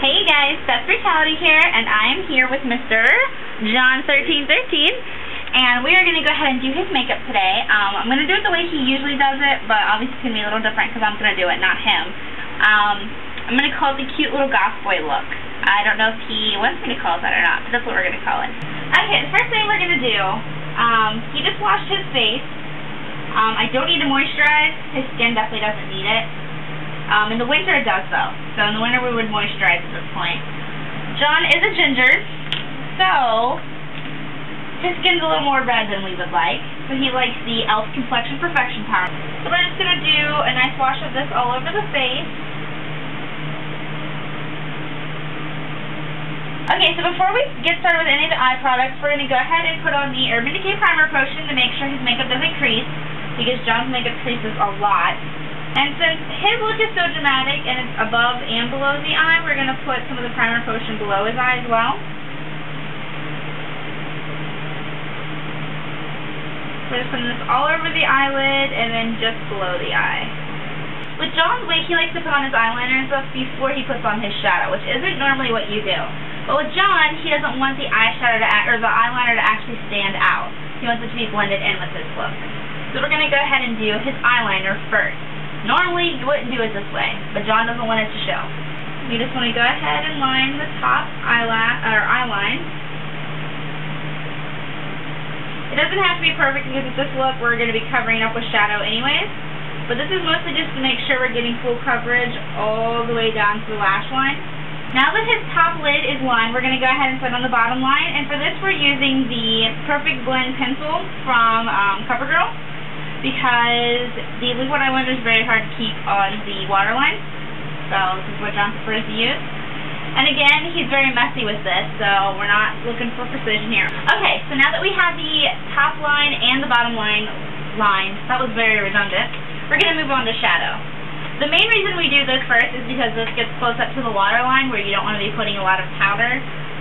Hey guys, Steph Brutality here, and I am here with Mr. John1313, and we are going to go ahead and do his makeup today. I'm going to do it the way he usually does it, but obviously it's going to be a little different because I'm going to do it, not him. I'm going to call it the cute little goth boy look. I don't know if he wants me to call it that or not, but that's what we're going to call it. Okay, the first thing we're going to do, he just washed his face. I don't need to moisturize. His skin definitely doesn't need it. In the winter it does though. So in the winter we would moisturize at this point. John is a ginger, so his skin's a little more red than we would like. So he likes the e.l.f. Complexion Perfection Power. So we're just going to do a nice wash of this all over the face. Okay, so before we get started with any of the eye products, we're going to go ahead and put on the Urban Decay Primer Potion to make sure his makeup doesn't crease, because John's makeup creases a lot. And since his look is so dramatic and it's above and below the eye, we're going to put some of the primer potion below his eye as well. We're just putting this all over the eyelid and then just below the eye. With John's wig, he likes to put on his eyeliner and stuff before he puts on his shadow, which isn't normally what you do. But with John, he doesn't want the eyeshadow or the eyeliner to actually stand out. He wants it to be blended in with his look. So we're going to go ahead and do his eyeliner first. Normally, you wouldn't do it this way, but John doesn't want it to show. You just want to go ahead and line the top eyeline. It doesn't have to be perfect because with this look, we're going to be covering up with shadow anyways. But this is mostly just to make sure we're getting full coverage all the way down to the lash line. Now that his top lid is lined, we're going to go ahead and put on the bottom line. And for this, we're using the Perfect Blend pencil from Covergirl, because the liquid eyeliner is very hard to keep on the waterline. So this is what John prefers to use. And again, he's very messy with this, so we're not looking for precision here. Okay, so now that we have the top line and the bottom line lined, that was very redundant, we're going to move on to shadow. The main reason we do this first is because this gets close up to the waterline where you don't want to be putting a lot of powder.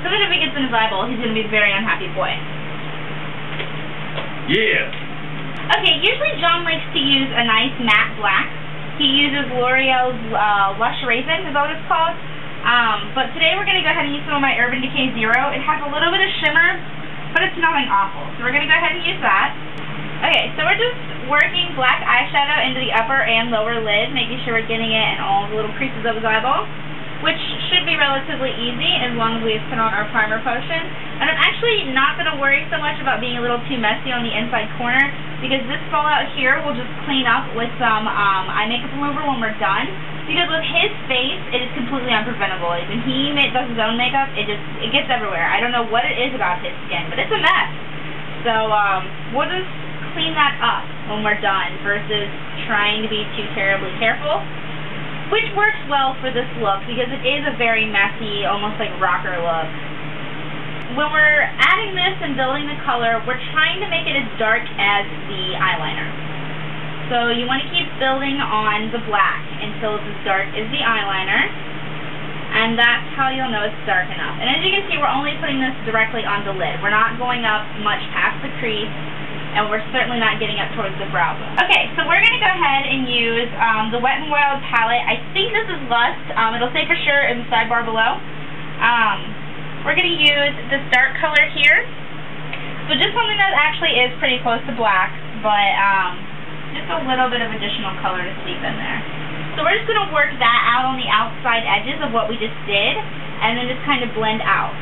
So that if it gets in his eyeball, he's going to be a very unhappy boy. Yeah! Okay, usually John likes to use a nice matte black. He uses L'Oreal's Lush Raisin, is that what it's called? But today we're going to go ahead and use some of my Urban Decay Zero. It has a little bit of shimmer, but it's nothing awful. So we're going to go ahead and use that. Okay, so we're just working black eyeshadow into the upper and lower lid, making sure we're getting it in all the little creases of his eyeball, which should be relatively easy as long as we put on our primer potion. And I'm actually not going to worry so much about being a little too messy on the inside corner, because this fallout here will just clean up with some eye makeup remover when we're done. Because with his face, it is completely unpreventable. Like when he does his own makeup, it gets everywhere. I don't know what it is about his skin, but it's a mess. So we'll just clean that up when we're done versus trying to be too terribly careful. Which works well for this look because it is a very messy, almost like rocker look. When we're adding this and building the color, we're trying to make it as dark as the eyeliner. So you want to keep building on the black until it's as dark as the eyeliner. And that's how you'll know it's dark enough. And as you can see, we're only putting this directly on the lid. We're not going up much past the crease, and we're certainly not getting up towards the brow bone. Okay, so we're going to go ahead and use the Wet n Wild palette. I think this is Lust. It'll say for sure in the sidebar below. We're going to use this dark color here. So just something that actually is pretty close to black, but just a little bit of additional color to sweep in there. So we're just going to work that out on the outside edges of what we just did, and then just kind of blend out.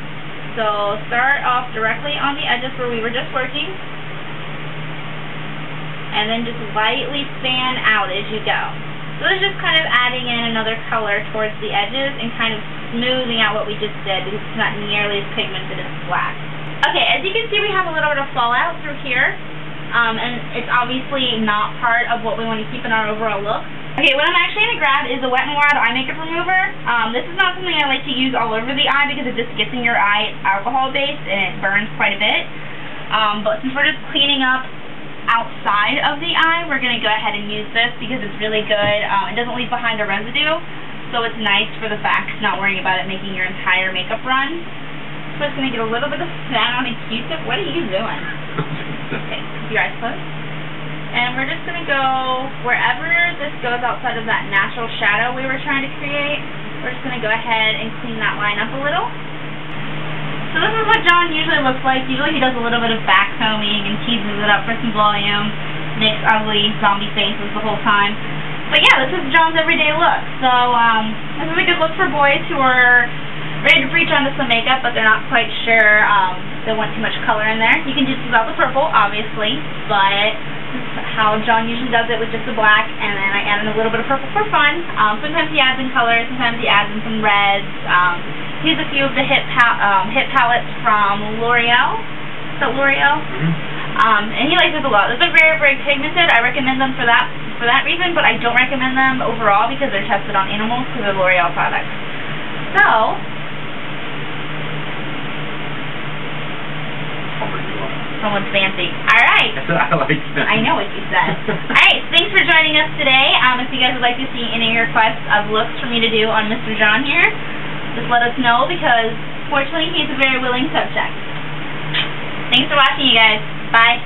So start off directly on the edges where we were just working, and then just lightly fan out as you go. So this is just kind of adding in another color towards the edges and kind of smoothing out what we just did because it's not nearly as pigmented as black. Okay, as you can see, we have a little bit of fallout through here, and it's obviously not part of what we want to keep in our overall look. Okay, what I'm actually going to grab is the Wet n Wild eye makeup remover. This is not something I like to use all over the eye because it just gets in your eye. It's alcohol-based and it burns quite a bit. But since we're just cleaning up outside of the eye, we're going to go ahead and use this because it's really good. It doesn't leave behind a residue, so it's nice for the fact not worrying about it making your entire makeup run. So it's going to get a little bit of fat on a Q-tip. What are you doing? Okay, keep your eyes closed. And we're just going to go wherever this goes outside of that natural shadow we were trying to create. we're just going to go ahead and clean that line up a little. So this is what John usually looks like. Usually he does a little bit of back combing and teases it up for some volume, makes ugly zombie faces the whole time. But yeah, this is John's everyday look. So this is a good look for boys who are ready to breach onto some makeup, but they're not quite sure they want too much color in there. You can just use out the purple, obviously, but this is how John usually does it with just the black, and then I add in a little bit of purple for fun. Sometimes he adds in color, sometimes he adds in some reds. Here's a few of the hit palettes from L'Oreal. Is that L'Oreal? Mm-hmm. And he likes this a lot. They're very, very pigmented. I recommend them for that reason, but I don't recommend them overall because they're tested on animals because they're L'Oreal products. So, someone's fancy. Alright. That's what I like. I know what you said. Alright, thanks for joining us today. If you guys would like to see any requests of looks for me to do on Mr. John here, just let us know because, fortunately, he's a very willing subject. Thanks for watching, you guys. Bye.